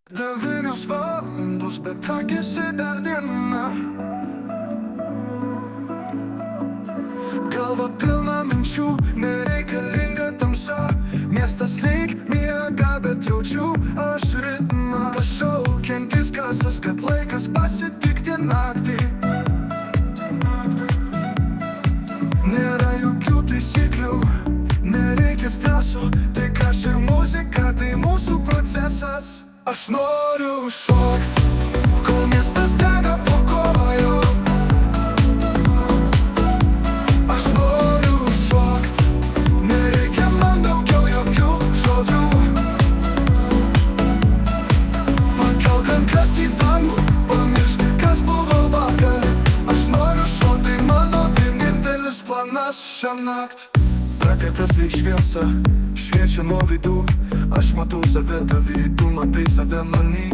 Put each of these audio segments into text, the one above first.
Devynios valandos, bet akisi dar diena. Galva pilna minčių, nereikalinga tamsa. Miestas lyg miega, bet jaučiu aš ritmą. Pašaukiantis garsas, kad laikas pasitikti naktį. Nėra jokių taisyklių, nereikia streso. Tai kaž ir muzika, tai mūsų procesas. Aš noriu šokt, kol miestas dega po kojom. Aš noriu šokt, nereikia man daugiau jokių žodžių. Pakelk rankas į dangų, pamiršk, kas buvo vakar. Aš noriu šokt, tai mano vienintelis planas šiąnakt. Prakaitas lyg šviesa, šviečia nuo vidų. Aš matau save tavy, tu matai save many.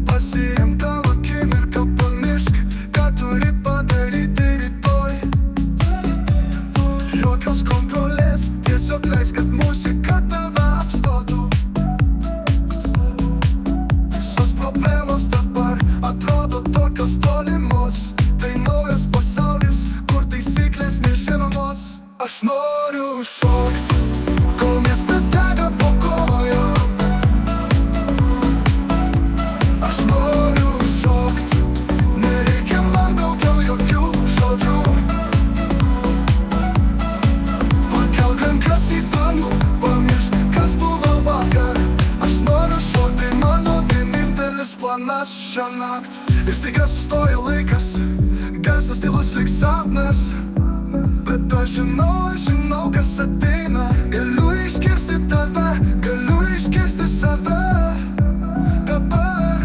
Pasiimk tavo akimirką, pamiršk, ką turi padaryti rytoj. Jokios kontrolės, tiesiog leisk, kad muzika tave apstotų. Visos problemos dabar atrodo tokios tolimos. Tai naujas pasaulis, kur taisyklės nežinomos. Aš noriu šokt, kol miestas dega po kojom. Aš noriu šokt, nereikia man daugiau jokių žodžių. Pakelk rankas į dangų, pamiršk, kas buvo vakar. Aš noriu šokt, tai mano vienintelis planas šiąnakt. Ir staiga sustoja laikas, garsas tylus lyg sapnas. Bet aš žinau, kas ateina. Galiu išgirsti tave, galiu išgirsti save. Dabar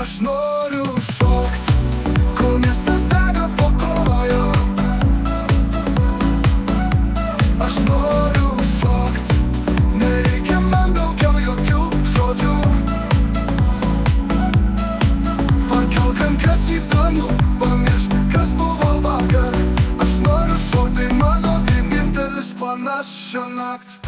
aš noriu šokt, kol miestas dega po kojom. Aš noriu šokt, nereikia man daugiau jokių žodžių. Pakelk rankas į dangų, pamiršk, kas buvo vakar. Aš noriu šokt, tai mano vienintelis planas šiąnakt.